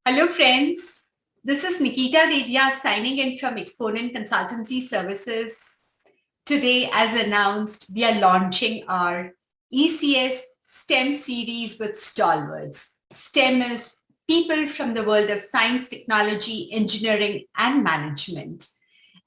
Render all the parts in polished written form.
Hello, friends. This is Niketa Dedhia signing in from Exponent Consultancy Services. Today, as announced, we are launching our ECS STEM series with stalwarts. STEM is people from the world of science, technology, engineering, and management.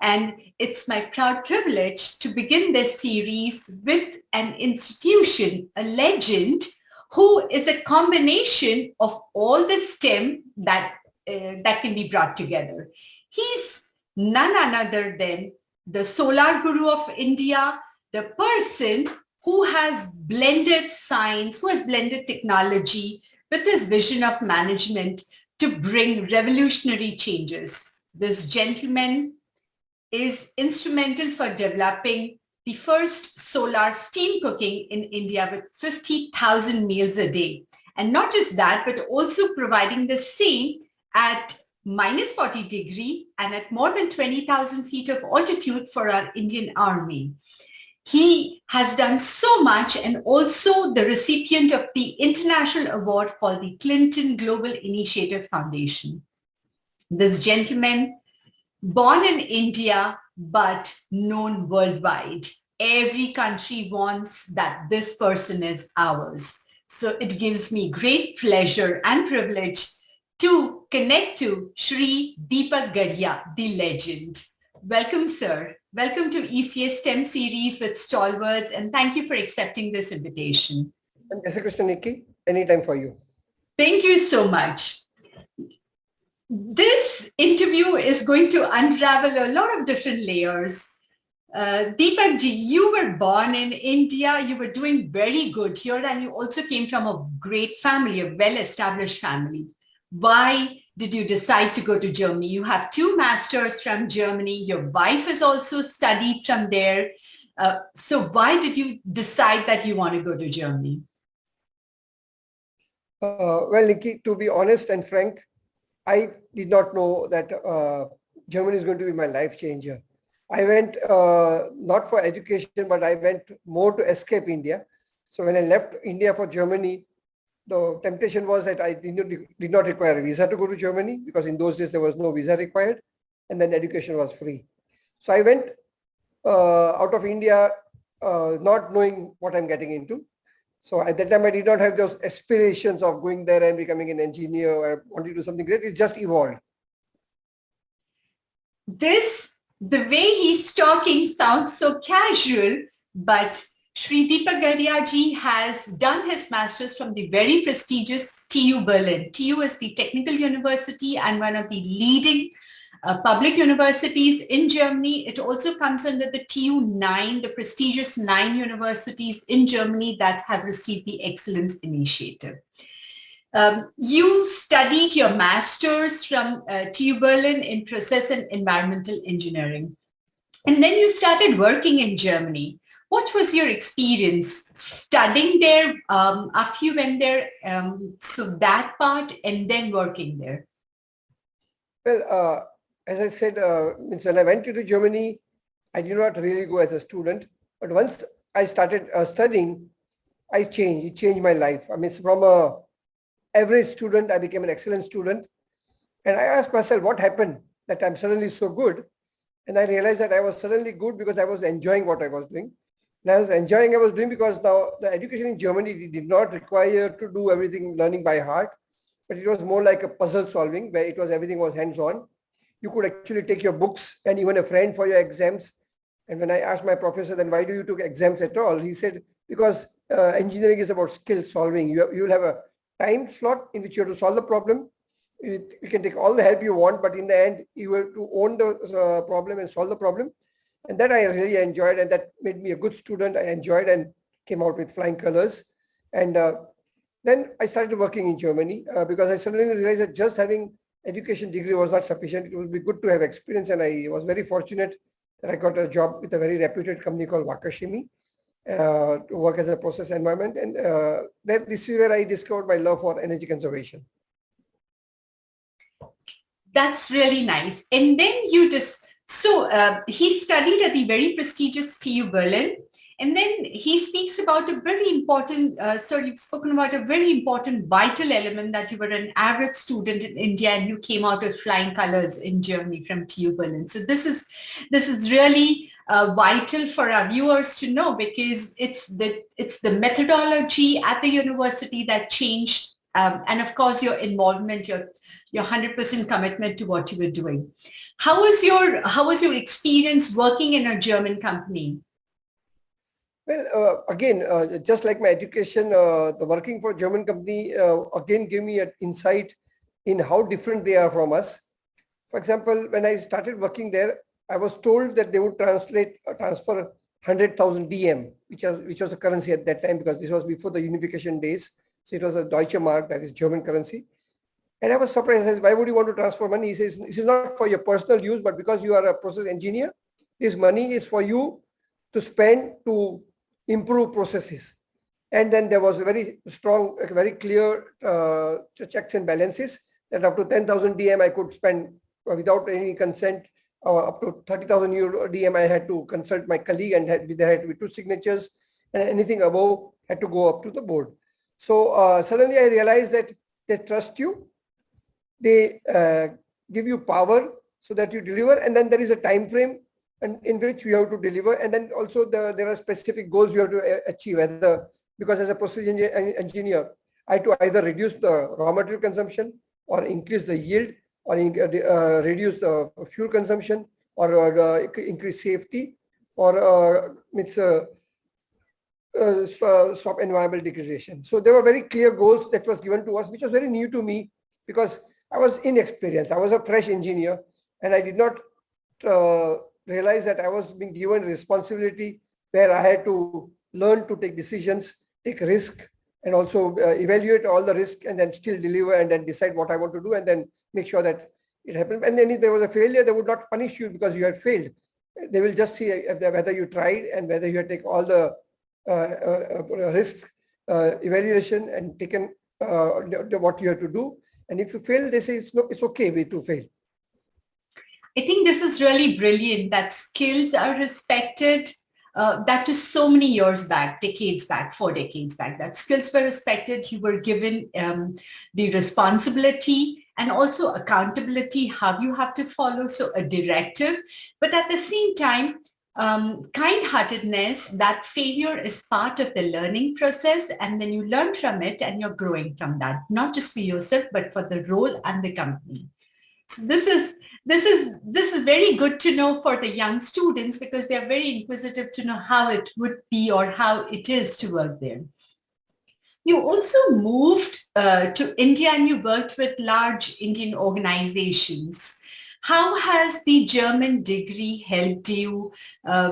And it's my proud privilege to begin this series with an institution, a legend, who is a combination of all the STEM that can be brought together. He's none other than the Solar Guru of India, the person who has blended science, who has blended technology with his vision of management to bring revolutionary changes. This gentleman is instrumental for developing the first solar steam cooking in India with 50,000 meals a day. And not just that, but also providing the same at minus 40 degree and at more than 20,000 feet of altitude for our Indian Army. He has done so much and also the recipient of the international award called the Clinton Global Initiative Foundation. This gentleman, born in India, but known worldwide. Every country wants that this person is ours. So it gives me great pleasure and privilege to connect to Shri Deepak Gadhia, the legend. Welcome, sir. Welcome to ECS STEM series with stalwarts, and thank you for accepting this invitation. Jai Krishna, Nikki. Anytime for you. Thank you so much. This interview is going to unravel a lot of different layers. Deepak ji, you were born in India, you were doing very good here, and you also came from a great family, a well-established family. Why did you decide to go to Germany? You have two masters from Germany. Your wife has also studied from there. So why did you decide that you want to go to Germany? Well, Nikki, to be honest and frank, I did not know that Germany is going to be my life changer. I went not for education, but I went more to escape India. So when I left India for Germany, the temptation was that I did not require a visa to go to Germany, because in those days there was no visa required, and then education was free. So I went out of India not knowing what I'm getting into. So at that time, I did not have those aspirations of going there and becoming an engineer or wanting to do something great. It just evolved. The way he's talking sounds so casual, but Shri Deepak Gadhia ji has done his master's from the very prestigious TU Berlin. TU is the technical university and one of the leading public universities in Germany. It also comes under the TU 9, the prestigious 9 universities in Germany that have received the Excellence Initiative. You studied your master's from TU Berlin in process and environmental engineering. And then you started working in Germany. What was your experience studying there after you went there? So that part and then working there. Well, as I said, when I went to Germany, I did not really go as a student. But once I started studying, it changed my life. I mean, from a average student, I became an excellent student. And I asked myself, what happened that I'm suddenly so good? And I realized that I was suddenly good because I was enjoying what I was doing. And I was enjoying what I was doing because now the education in Germany did not require to do everything learning by heart, but it was more like a puzzle solving where everything was hands-on. You could actually take your books and even a friend for your exams. And when I asked my professor, then why do you take exams at all? He said, because engineering is about skill solving. You will have a time slot in which you have to solve the problem. You can take all the help you want, but in the end, you have to own the problem and solve the problem. And that I really enjoyed, and that made me a good student. I enjoyed and came out with flying colors. And then I started working in Germany because I suddenly realized that just having education degree was not sufficient. It would be good to have experience, and I was very fortunate that I got a job with a very reputed company called Wakashimi to work as a process environment. And this is where I discovered my love for energy conservation. That's really nice. And then you just, he studied at the very prestigious TU Berlin. And then he speaks about a very important, you've spoken about a very important vital element, that you were an average student in India and you came out with flying colors in Germany from TU Berlin. So this is really vital for our viewers to know, because it's the methodology at the university that changed, and of course your involvement, your 100% commitment to what you were doing. How was your experience working in a German company? Well, again, just like my education, the working for a German company again gave me an insight in how different they are from us. For example, when I started working there, I was told that they would transfer 100,000 DM, which was a currency at that time, because this was before the unification days. So it was a Deutsche Mark, that is German currency. And I was surprised. I said, why would you want to transfer money? He says, this is not for your personal use, but because you are a process engineer, this money is for you to spend to improve processes. And then there was a very strong, very clear checks and balances, that up to 10,000 DM I could spend without any consent. Up to 30,000 euro DM I had to consult my colleague, and there had to be 2 signatures, and anything above had to go up to the board. So suddenly I realized that they trust you, they give you power so that you deliver, and then there is a time frame in which you have to deliver, and then also there are specific goals you have to achieve. Because as a process engineer, I had to either reduce the raw material consumption, or increase the yield, or reduce the fuel consumption, or increase safety, or stop environmental degradation. So there were very clear goals that was given to us, which was very new to me, because I was inexperienced. I was a fresh engineer, and I did not realize that I was being given responsibility where I had to learn to take decisions, take risk, and also evaluate all the risk, and then still deliver, and then decide what I want to do, and then make sure that it happened. And then if there was a failure, they would not punish you because you had failed. They will just see whether you tried and whether you had taken all the risk evaluation and taken what you have to do. And if you fail, they say it's okay to fail. I think this is really brilliant, that skills are respected. That is so many years back, decades back, 4 decades back, that skills were respected. You were given the responsibility and also accountability, how you have to follow, so a directive. But at the same time, kind-heartedness, that failure is part of the learning process, and then you learn from it and you're growing from that, not just for yourself, but for the role and the company. So this is very good to know for the young students, because they're very inquisitive to know how it would be or how it is to work there. You also moved to India and you worked with large Indian organizations. How has the German degree helped you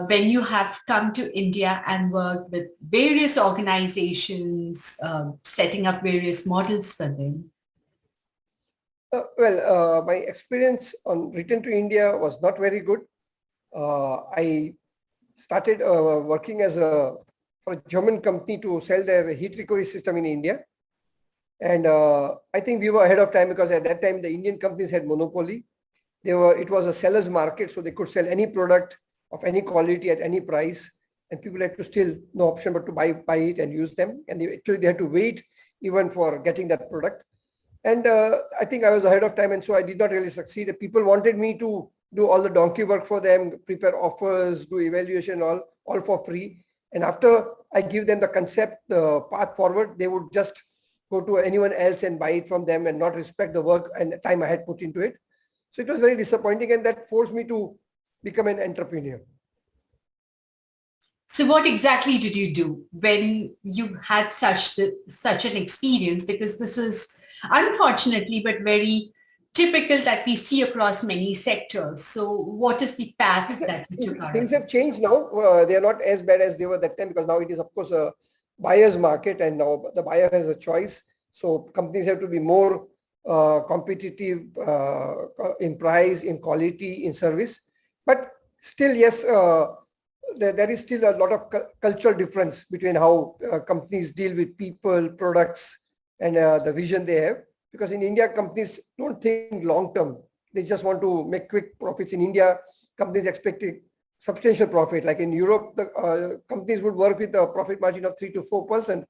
when you have come to India and worked with various organizations, setting up various models for them? My experience on return to India was not very good. I started working for a German company to sell their heat recovery system in India. And I think we were ahead of time, because at that time, the Indian companies had monopoly. It was a seller's market, so they could sell any product of any quality at any price. And people had to still no option but to buy it and use them. And they had to wait even for getting that product. And I think I was ahead of time, and so I did not really succeed. People wanted me to do all the donkey work for them, prepare offers, do evaluation, all for free. And after I give them the concept, the path forward, they would just go to anyone else and buy it from them and not respect the work and the time I had put into it. So it was very disappointing, and that forced me to become an entrepreneur. So what exactly did you do when you had such an experience? Because this is unfortunately but very typical that we see across many sectors. So what is the path that you took? Things have changed now. They are not as bad as they were that time, because now it is, of course, a buyer's market, and now the buyer has a choice. So companies have to be more competitive in price, in quality, in service. But still, yes, there is still a lot of cultural difference between how companies deal with people, products, and the vision they have. Because in India, companies don't think long term. They just want to make quick profits. In India, companies expect substantial profit. Like in Europe, the companies would work with a profit margin of 3 to 4%.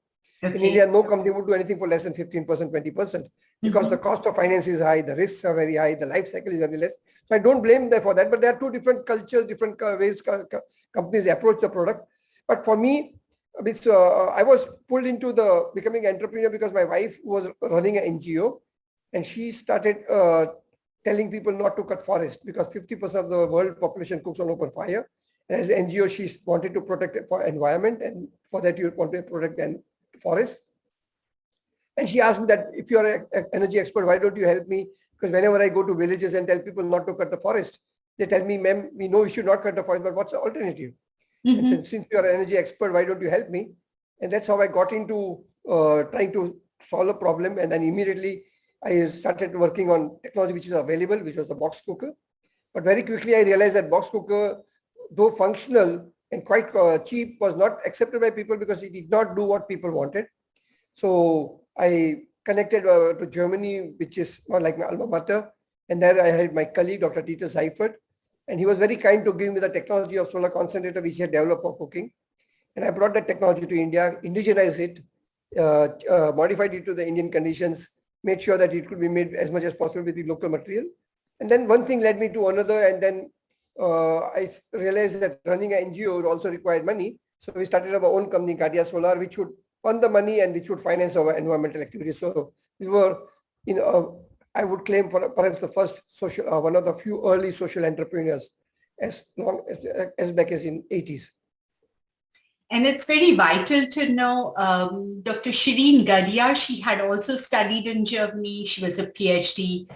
In India, no company would do anything for less than 15%, 20%, because the cost of finance is high, the risks are very high, the life cycle is very less. So I don't blame them for that, but there are two different cultures, different ways companies approach the product. But for me, I was pulled into the becoming entrepreneur because my wife was running an NGO, and she started telling people not to cut forest because 50% of the world population cooks on open fire. And as an NGO, she wanted to protect the environment, and for that you want to protect the forest. And she asked me that if you're an energy expert, why don't you help me? Because whenever I go to villages and tell people not to cut the forest, they tell me, ma'am, we know you should not cut the forest, but what's the alternative? And since you're an energy expert, why don't you help me? And that's how I got into trying to solve a problem. And then immediately I started working on technology which is available, which was the box cooker. But very quickly I realized that box cooker, though functional and quite cheap, was not accepted by people because it did not do what people wanted. So I connected to Germany, which is not like my alma mater. And there I had my colleague, Dr. Dieter Seifert, and he was very kind to give me the technology of solar concentrator, which he had developed for cooking. And I brought that technology to India, indigenized it, modified it to the Indian conditions, made sure that it could be made as much as possible with the local material. And then one thing led me to another, and then I realized that running an NGO would also require money. So we started our own company, Gadhia Solar, which would earn the money and which would finance our environmental activities. So we were, I would claim for perhaps the first social, one of the few early social entrepreneurs as back as in 80s. And it's very vital to know Dr. Shireen Gadhia, she had also studied in Germany. She was a PhD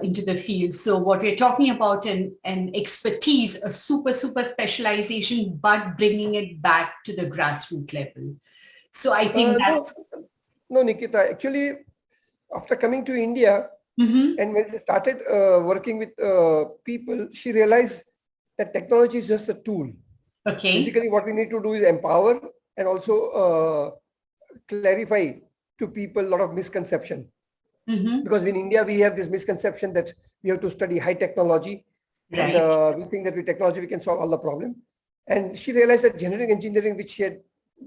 into the field. So what we're talking about an expertise, a super specialization, but bringing it back to the grassroots level. So I think that's... No, Nikita, actually, after coming to India, and when she started working with people, she realized that technology is just a tool. Okay. Basically, what we need to do is empower and also clarify to people a lot of misconception. Because in India, we have this misconception that we have to study high technology. Right. And we think that with technology, we can solve all the problem. And she realized that genetic engineering, which she had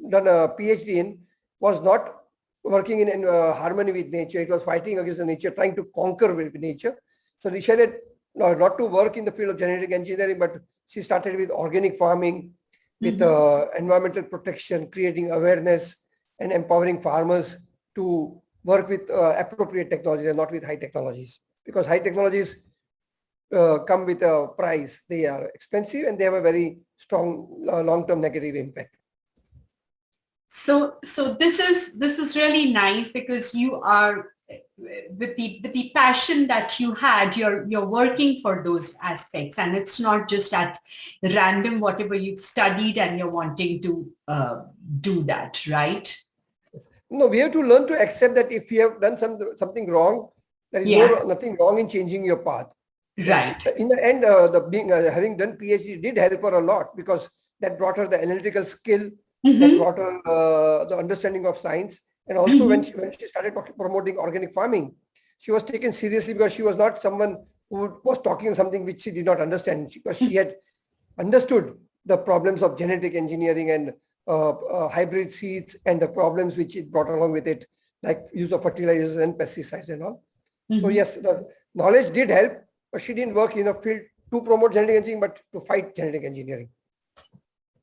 done a PhD in, was not working in harmony with nature. It was fighting against the nature, trying to conquer with nature. So she decided not to work in the field of genetic engineering, but she started with organic farming, with environmental protection, creating awareness and empowering farmers to work with appropriate technologies and not with high technologies. Because high technologies come with a price. They are expensive and they have a very strong long-term negative impact. So this is really nice because you are with the passion that you had, you're working for those aspects, and it's not just at random whatever you've studied and you're wanting to do that, right? No, we have to learn to accept that if you have done something wrong, there is nothing wrong in changing your path. Right. In the end, having done PhD did help her a lot because that brought her the analytical skill, that brought her the understanding of science. And also when she started promoting organic farming, she was taken seriously because she was not someone who was talking something which she did not understand, because she had understood the problems of genetic engineering and hybrid seeds and the problems which it brought along with it, like use of fertilizers and pesticides and all. So yes, the knowledge did help, but she didn't work in a field to promote genetic engineering, but to fight genetic engineering.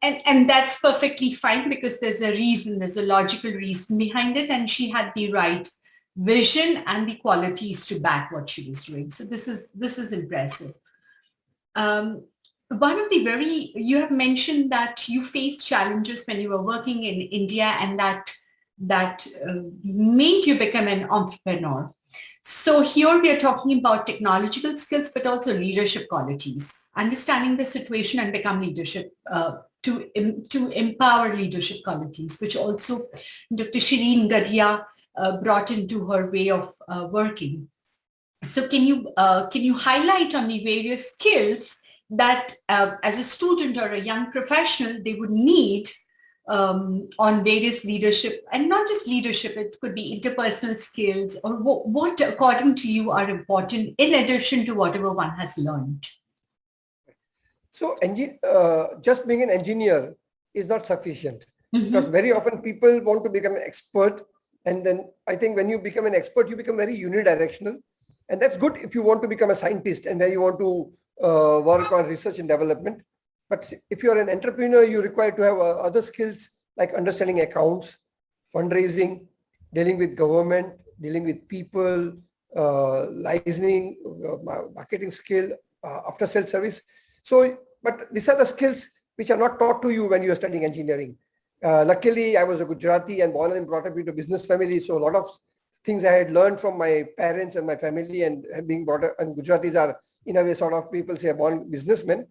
And that's perfectly fine because there's a reason, there's a logical reason behind it, and she had the right vision and the qualities to back what she was doing. So this is impressive. One of the you have mentioned that you faced challenges when you were working in India, and that made you become an entrepreneur. So here we are talking about technological skills, but also leadership qualities, understanding the situation and become leadership, to empower leadership qualities, which also Dr. Shireen Gadhia brought into her way of working. So can you highlight on the various skills that as a student or a young professional they would need on various leadership, and not just leadership, it could be interpersonal skills, or what according to you are important in addition to whatever one has learned? So just being an engineer is not sufficient, Mm-hmm. because very often people want to become an expert. And then I think when you become an expert, you become very unidirectional. And that's good if you want to become a scientist and where you want to work on research and development. But if you're an entrepreneur, you require to have other skills like understanding accounts, fundraising, dealing with government, dealing with people, licensing, marketing skill, after sales service. So, but these are the skills which are not taught to you when you are studying engineering. Luckily, I was a Gujarati and born and brought up into a business family. So a lot of things I had learned from my parents and my family, and being brought up, and Gujaratis are in a way sort of, people say, born businessmen.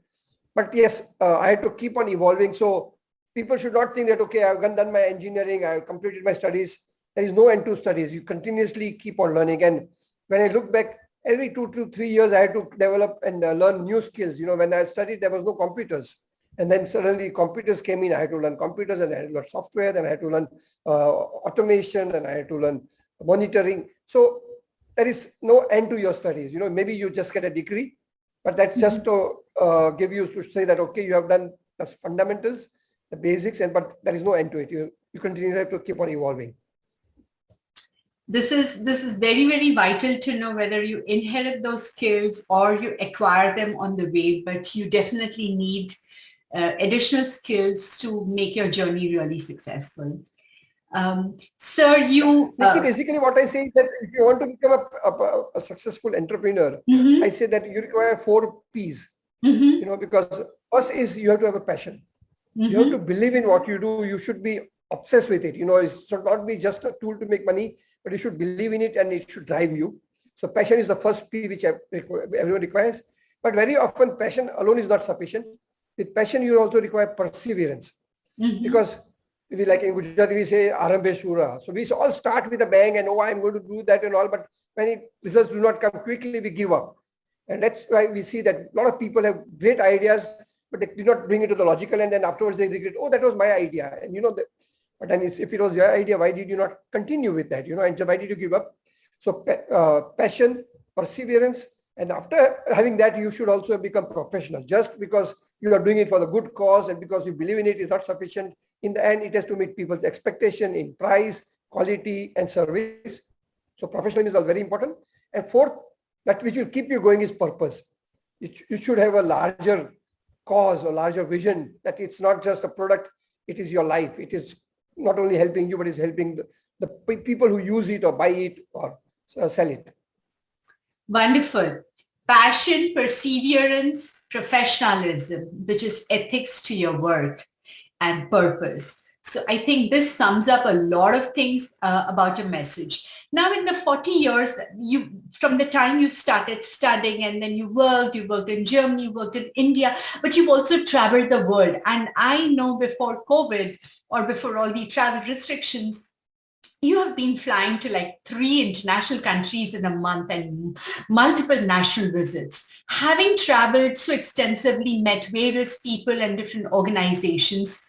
But yes, I had to keep on evolving. So people should not think that, okay, I've done my engineering, I've completed my studies. There is no end to studies. You continuously keep on learning. And when I look back, every 2 to 3 years, I had to develop and learn new skills. When I studied, there was no computers. And then suddenly computers came in. I had to learn computers, and I had to learn software, then I had to learn automation, and I had to learn monitoring. So there is no end to your studies. Maybe you just get a degree, but that's just to give you to say that, okay, you have done the fundamentals, the basics, but there is no end to it. You continue to keep on evolving. This is very, very vital to know whether you inherit those skills or you acquire them on the way, but you definitely need additional skills to make your journey really successful. Sir, you... Basically, what I say is that if you want to become a successful entrepreneur, Mm-hmm. I say that you require 4 P's. Mm-hmm. Because first is you have to have a passion. Mm-hmm. You have to believe in what you do. You should be obsessed with it. It should not be just a tool to make money, but you should believe in it and it should drive you. So passion is the first P which everyone requires. But very often passion alone is not sufficient. With passion, you also require perseverance. Mm-hmm. Because like in Gujarati, we say Arambe Shura. So we all start with a bang and, I'm going to do that and all. But when results do not come quickly, we give up. And that's why we see that a lot of people have great ideas, but they did not bring it to the logical end. And afterwards they regret, that was my idea. And but then if it was your idea, why did you not continue with that? And why did you give up? So passion, perseverance, and after having that, you should also become professional. Just because you are doing it for the good cause and because you believe in it is not sufficient. In the end, it has to meet people's expectation in price, quality, and service. So professionalism is very important. And fourth, that which will keep you going is purpose. You should have a larger cause or larger vision, that it's not just a product, it is your life. It is not only helping you, but it's helping the people who use it or buy it or sell it. Wonderful. Passion, perseverance, professionalism, which is ethics to your work, and purpose. So I think this sums up a lot of things about your message. Now, in the 40 years, from the time you started studying and then you worked in Germany, you worked in India, but you've also traveled the world. And I know before COVID or before all the travel restrictions, you have been flying to like 3 international countries in a month and multiple national visits. Having traveled so extensively, met various people and different organizations,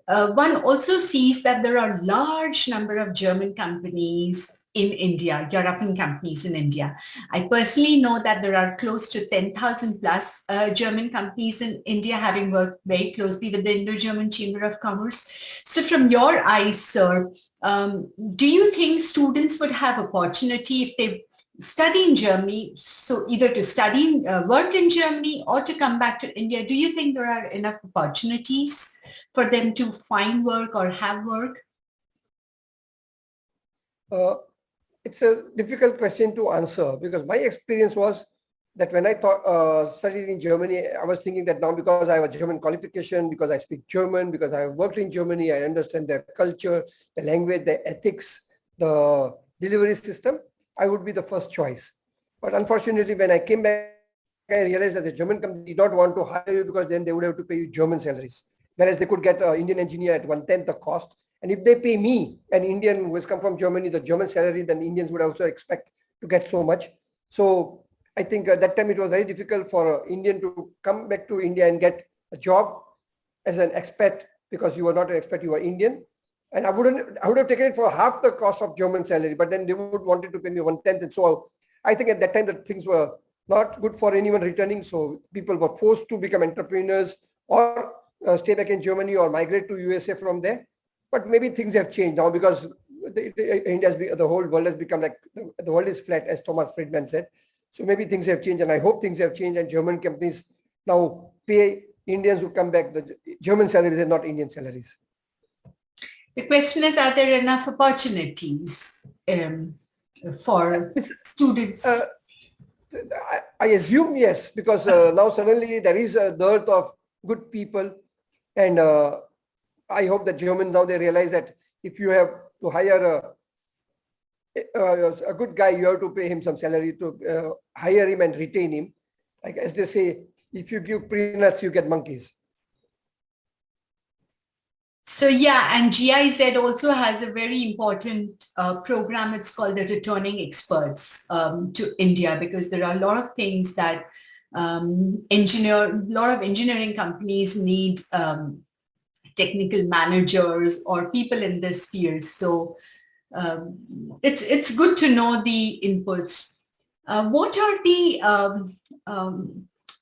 one also sees that there are a large number of German companies in India, European companies in India. I personally know that there are close to 10,000 plus German companies in India, having worked very closely with the Indo-German Chamber of Commerce. So from your eyes, sir, do you think students would have opportunity if they study in Germany, so either to study, work in Germany or to come back to India? Do you think there are enough opportunities for them to find work or have work? It's a difficult question to answer, because my experience was that when I studied in Germany, I was thinking that now because I have a German qualification, because I speak German, because I have worked in Germany, I understand their culture, the language, the ethics, the delivery system, I would be the first choice. But unfortunately, when I came back, I realized that the German company did not want to hire you, because then they would have to pay you German salaries. Whereas they could get an Indian engineer at 1/10 the cost. And if they pay me, an Indian who has come from Germany, the German salary, then Indians would also expect to get so much. So I think at that time it was very difficult for an Indian to come back to India and get a job as an expat, because you were not an expat, you were Indian. And I would have taken it for half the cost of German salary, but then they would wanted to pay me 1/10. And so I think at that time that things were not good for anyone returning. So people were forced to become entrepreneurs or stay back in Germany or migrate to USA from there. But maybe things have changed now because the whole world has become like the world is flat, as Thomas Friedman said. So maybe things have changed, and I hope things have changed, and German companies now pay Indians who come back the German salaries and not Indian salaries. The question is, are there enough opportunities for students? I assume yes, because now suddenly there is a dearth of good people, and I hope that Germans now they realize that if you have to hire a good guy, you have to pay him some salary to hire him and retain him. Like as they say, if you give peanuts, you get monkeys. So yeah, and GIZ also has a very important program. It's called the Returning Experts to India, because there are a lot of things that a lot of engineering companies need technical managers or people in this field. So it's good to know the inputs. What are the,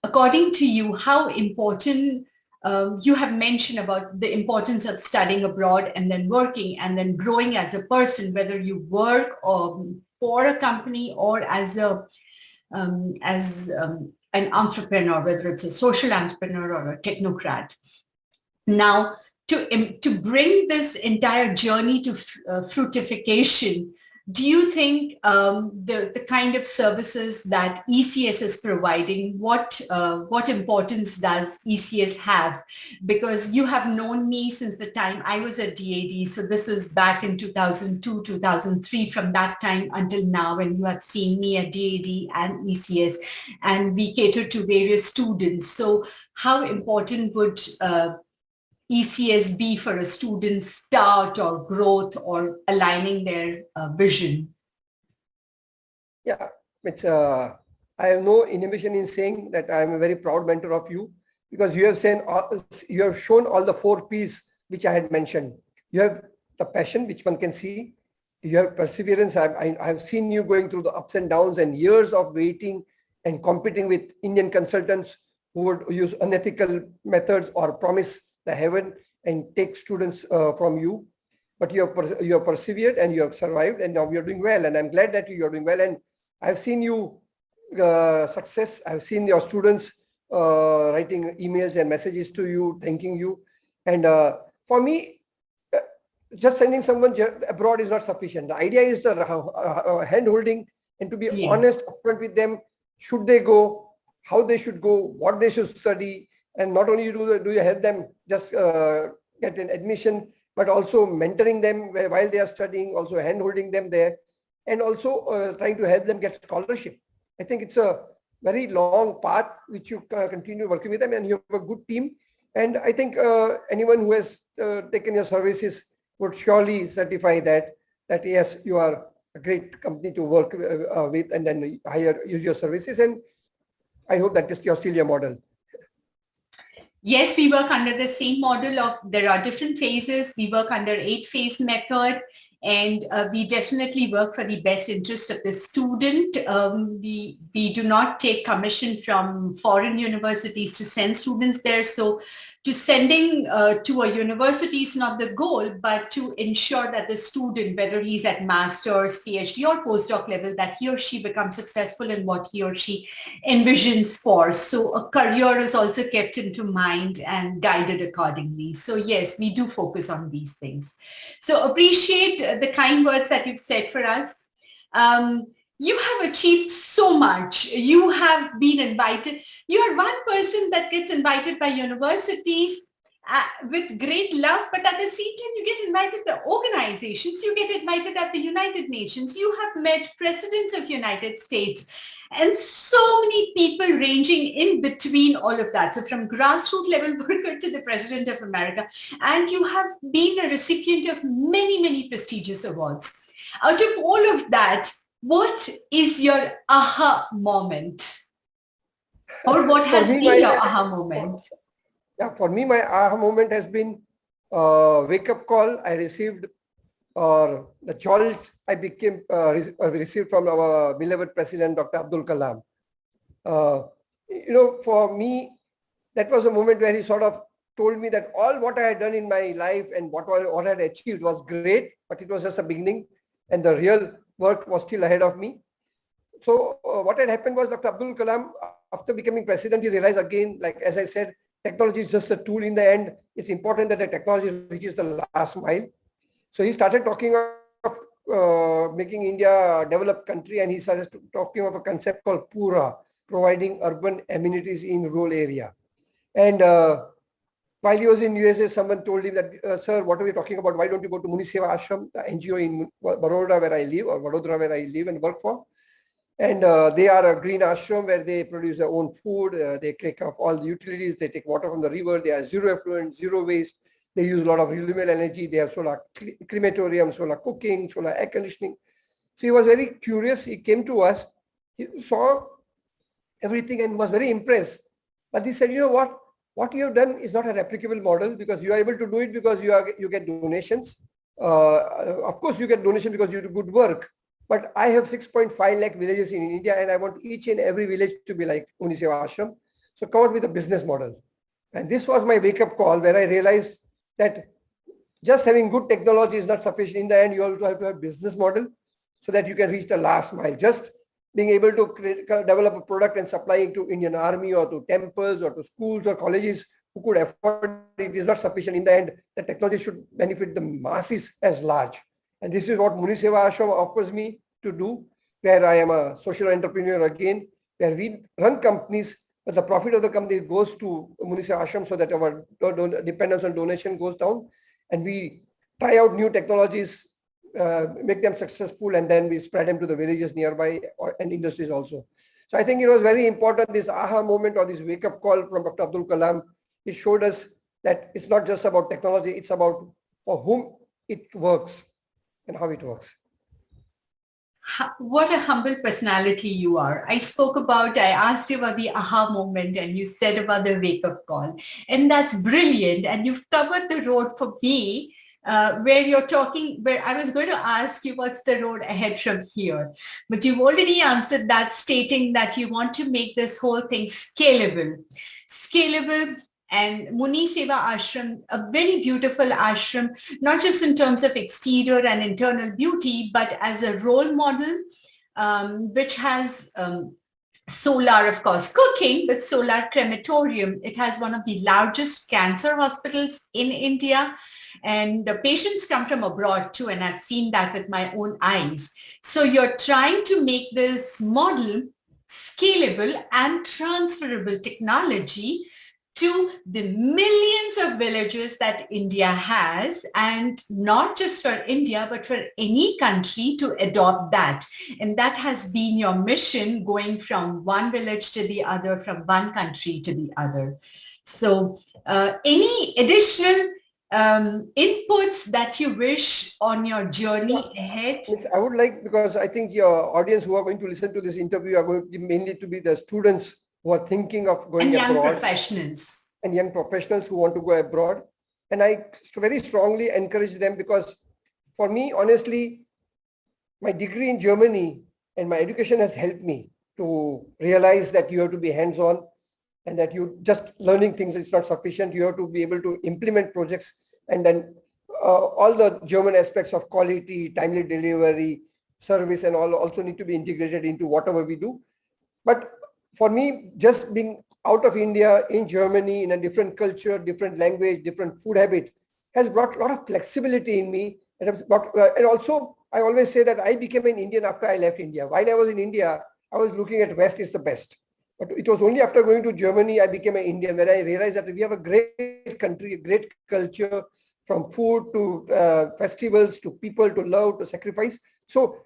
according to you, how important, you have mentioned about the importance of studying abroad and then working and then growing as a person, whether you work for a company or as an entrepreneur, whether it's a social entrepreneur or a technocrat. Now, to bring this entire journey to fruitification, do you think the kind of services that ECS is providing, what importance does ECS have? Because you have known me since the time I was at DAD, so this is back in 2002, 2003, from that time until now, and you have seen me at DAD and ECS, and we cater to various students. So how important would ECS be for a student's start or growth or aligning their vision? Yeah, it's I have no inhibition in saying that I am a very proud mentor of you, because you have shown all the 4 P's which I had mentioned. You have the passion, which one can see. You have perseverance. I've seen you going through the ups and downs and years of waiting and competing with Indian consultants who would use unethical methods or promise the heaven and take students from you. But you have persevered and you have survived, and now you're doing well. And I'm glad that you're doing well. And I've seen you success. I've seen your students writing emails and messages to you, thanking you. And for me, just sending someone abroad is not sufficient. The idea is the hand holding and to be honest upfront with them. Should they go, how they should go, what they should study, and not only do you help them just get an admission, but also mentoring them while they are studying, also hand holding them there, and also trying to help them get scholarship. I think it's a very long path which you continue working with them, and you have a good team. And I think anyone who has taken your services would surely certify that yes, you are a great company to work with, and then use your services. And I hope that is the Australia model. Yes, we work under the same model of, there are different phases. We work under 8-phase method, and we definitely work for the best interest of the student. We do not take commission from foreign universities to send students there. So to sending to a university is not the goal, but to ensure that the student, whether he's at master's, PhD or postdoc level, that he or she becomes successful in what he or she envisions for. So a career is also kept into mind and guided accordingly. So yes, we do focus on these things. So appreciate the kind words that you've said for us. You have achieved so much. You have been invited. You are one person that gets invited by universities with great love, but at the same time, you get invited by organizations. You get invited at the United Nations. You have met presidents of United States and so many people ranging in between all of that. So from grassroots level worker to the President of America, and you have been a recipient of many, many prestigious awards. Out of all of that, what is your aha moment? Or what has been your aha moment? Yeah, for me, my aha moment has been a wake-up call I received, or the jolt I received from our beloved President, Dr. Abdul Kalam. For me, that was a moment where he sort of told me that all what I had done in my life and what I had achieved was great, but it was just a beginning, and the real work was still ahead of me. So what had happened was Dr. Abdul Kalam, after becoming president, he realized again, like as I said, technology is just a tool in the end. It's important that the technology reaches the last mile. So he started talking of making India a developed country, and he started talking of a concept called Pura, providing urban amenities in rural area. And while he was in USA, someone told him that, sir, what are we talking about? Why don't you go to Muni Seva Ashram, the NGO in Baroda where I live, or Vadodara where I live and work for? And they are a green ashram where they produce their own food. They take care of all the utilities. They take water from the river. They are zero effluent, zero waste. They use a lot of renewable energy. They have solar crematorium, solar cooking, solar air conditioning. So he was very curious. He came to us. He saw everything and was very impressed. But he said, you know what? What you have done is not a replicable model, because you are able to do it because you get donations. Of course, you get donation because you do good work. But I have 6.5 lakh villages in India, and I want each and every village to be like Muni Seva Ashram. So come out with a business model. And this was my wake-up call, where I realized that just having good technology is not sufficient. In the end, you also have to have a business model so that you can reach the last mile. Just being able to develop a product and supplying to Indian Army or to temples or to schools or colleges who could afford it is not sufficient. In the end, the technology should benefit the masses as large. And this is what Muni Seva Ashram offers me to do, where I am a social entrepreneur again, where we run companies, but the profit of the company goes to Muni Seva Ashram so that our dependence on donation goes down. And we try out new technologies, make them successful, and then we spread them to the villages nearby and industries also. So I think it was very important, this aha moment or this wake-up call from Dr. Abdul Kalam. It showed us that it's not just about technology, it's about for whom it works and how it works. What a humble personality you are. I asked you about the aha moment, and you said about the wake-up call. And that's brilliant. And you've covered the road for me, where I was going to ask you what's the road ahead from here. But you've already answered that, stating that you want to make this whole thing scalable. And Muni Seva Ashram, a very beautiful ashram, not just in terms of exterior and internal beauty, but as a role model, which has solar, of course, cooking, but solar crematorium. It has one of the largest cancer hospitals in India. And the patients come from abroad too, and I've seen that with my own eyes. So you're trying to make this model scalable and transferable technology to the millions of villages that India has, and not just for India, but for any country to adopt that. And that has been your mission, going from one village to the other, from one country to the other. So any additional inputs that you wish on your journey ahead? I would like, because I think your audience who are going to listen to this interview are going to mainly to be the students who are thinking of going abroad. And young professionals. And young professionals who want to go abroad. And I very strongly encourage them, because for me, honestly, my degree in Germany and my education has helped me to realize that you have to be hands-on, and that you just learning things is not sufficient. You have to be able to implement projects, and then all the German aspects of quality, timely delivery, service, and all also need to be integrated into whatever we do. But for me, just being out of India, in Germany, in a different culture, different language, different food habit, has brought a lot of flexibility in me. And also, I always say that I became an Indian after I left India. While I was in India, I was looking at West is the best. But it was only after going to Germany, I became an Indian, where I realized that we have a great country, a great culture, from food to festivals, to people to love, to sacrifice. So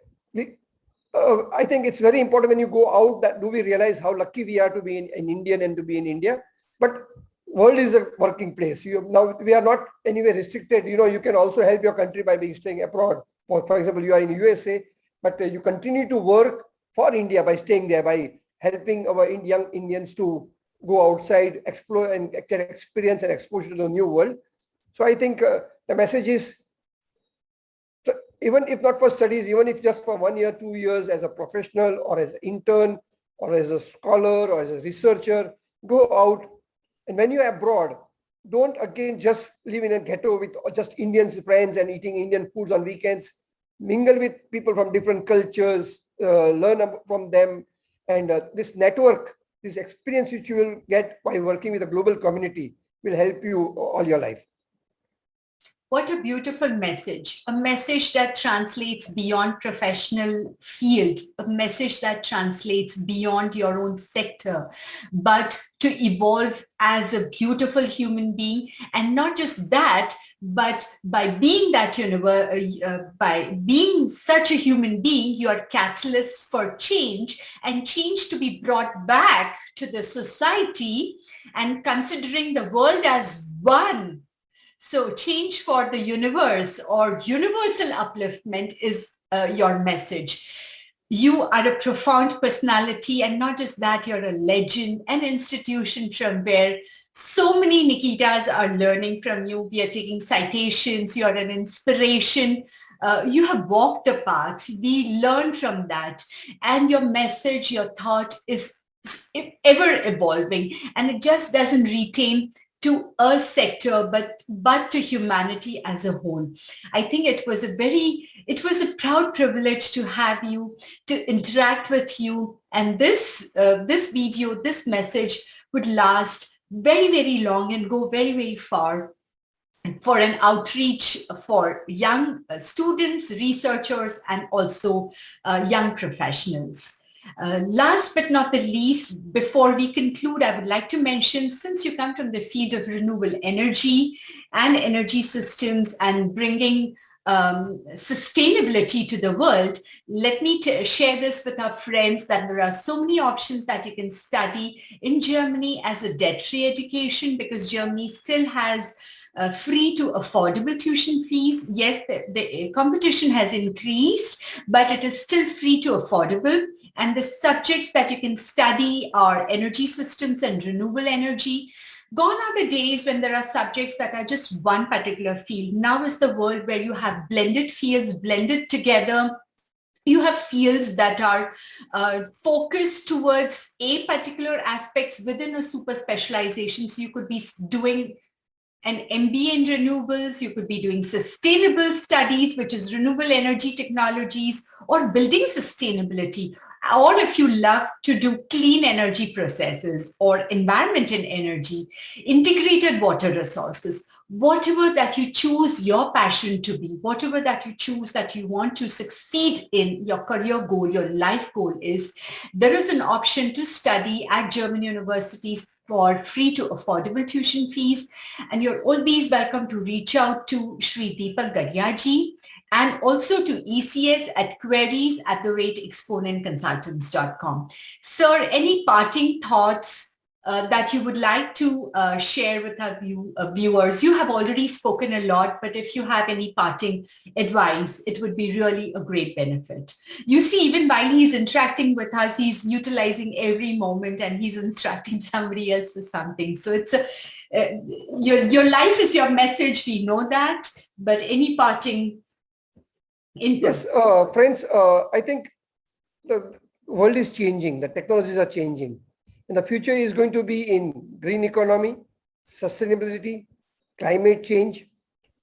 I think it's very important when you go out that do we realize how lucky we are to be an Indian and to be in India. But world is a working place. Now we are not anywhere restricted. You can also help your country by staying abroad. For example, you are in USA, but you continue to work for India by staying there, by helping our young Indians to go outside, explore and get experience and exposure to the new world. So I think the message is, even if not for studies, even if just for 1 year, 2 years as a professional or as an intern, or as a scholar or as a researcher. Go out, and when you're abroad, don't again just live in a ghetto with just Indian friends and eating Indian foods on weekends. Mingle with people from different cultures, learn from them, and this network, this experience which you will get by working with a global community will help you all your life. What a beautiful message, a message that translates beyond professional field, a message that translates beyond your own sector, but to evolve as a beautiful human being. And not just that, but by being that by being such a human being, you are catalysts for change, and change to be brought back to the society, and considering the world as one. So change for the universe or universal upliftment is your message. You are a profound personality, and not just that, you're a legend, an institution from where so many Nikitas are learning from you. We are taking citations. You're an inspiration. You have walked the path. We learn from that. And your message, your thought is ever evolving, and it just doesn't retain to a sector, but to humanity as a whole. I think it was a proud privilege to have you, to interact with you, and this video, this message would last very, very long and go very, very far for an outreach for young students, researchers, and also young professionals. Last but not the least, before we conclude, I would like to mention, since you come from the field of renewable energy and energy systems and bringing sustainability to the world, let me share this with our friends that there are so many options that you can study in Germany as a debt-free education, because Germany still has free to affordable tuition fees. Yes, the competition has increased, but it is still free to affordable. And the subjects that you can study are energy systems and renewable energy. Gone are the days when there are subjects that are just one particular field. Now is the world where you have blended fields, blended together. You have fields that are focused towards a particular aspects within a super specialization. So you could be doing an MBA in renewables, you could be doing sustainable studies, which is renewable energy technologies, or building sustainability. Or if you love to do clean energy processes or environment and energy, integrated water resources, whatever that you choose your passion to be, whatever that you choose that you want to succeed in, your career goal, your life goal is, there is an option to study at German universities for free to affordable tuition fees. And you're always welcome to reach out to Shri Deepak Gadhia ji, and also to ECS at queries@exponentconsultants.com. Sir, any parting thoughts that you would like to share with our viewers? You have already spoken a lot, but if you have any parting advice, it would be really a great benefit. You see, even while he's interacting with us, he's utilizing every moment and he's instructing somebody else with something. So it's your life is your message, we know that, but any parting input? Yes, friends, I think the world is changing, the technologies are changing. And the future is going to be in green economy, sustainability, climate change,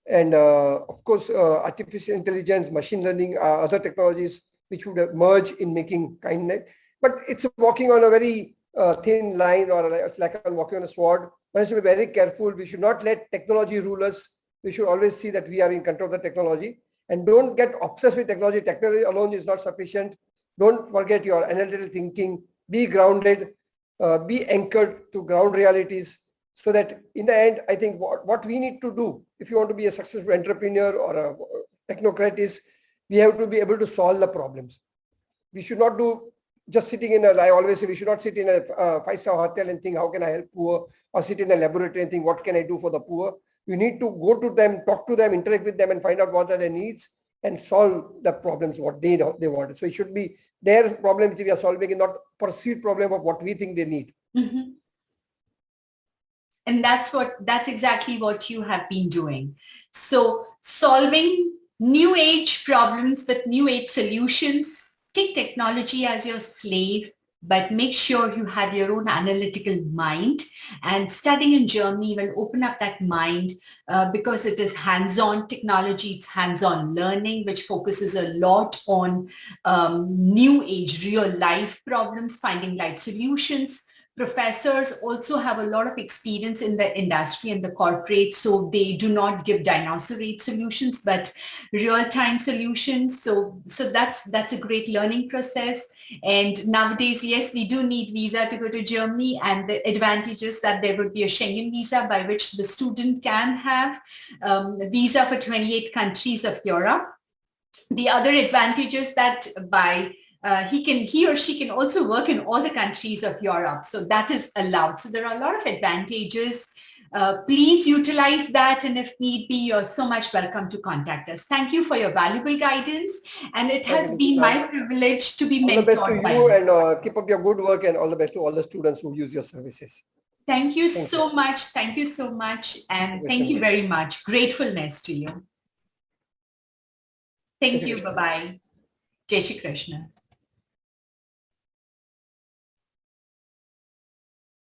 and of course, artificial intelligence, machine learning, other technologies which would merge in making kindness. But it's walking on a very thin line, or it's like I'm walking on a sword. One has to be very careful. We should not let technology rule us. We should always see that we are in control of the technology, and don't get obsessed with technology. Technology alone is not sufficient. Don't forget your analytical thinking. Be grounded. Be anchored to ground realities, so that in the end, I think what we need to do, if you want to be a successful entrepreneur or a technocrat, is we have to be able to solve the problems. We should not do just sitting in I always say we should not sit in a 5-star hotel and think, how can I help poor? Or sit in a laboratory and think, what can I do for the poor? You need to go to them, talk to them, interact with them, and find out what are their needs and solve the problems, what they want. So it should be their problem which we are solving, and not perceived problem of what we think they need. Mm-hmm. And that's exactly what you have been doing. So solving new age problems with new age solutions. Take technology as your slave. but make sure you have your own analytical mind, and studying in Germany will open up that mind because it is hands-on technology, it's hands-on learning, which focuses a lot on new age, real life problems, finding life solutions. Professors also have a lot of experience in the industry and the corporate, so they do not give dinosaur-age solutions, but real-time solutions. So that's a great learning process. And nowadays, yes, we do need visa to go to Germany, and the advantages that there would be a Schengen visa by which the student can have a visa for 28 countries of Europe. The other advantage is that by he or she can also work in all the countries of Europe. So that is allowed. So there are a lot of advantages. Please utilize that. And if need be, you're so much welcome to contact us. Thank you for your valuable guidance. And it has been my privilege to be mentored all the best to you, and keep up your good work, and all the best to all the students who use your services. Thank you so much. Thank you so much. And thank you very much. Gratefulness to you. Thank you. Bye-bye. Jai Shri Krishna.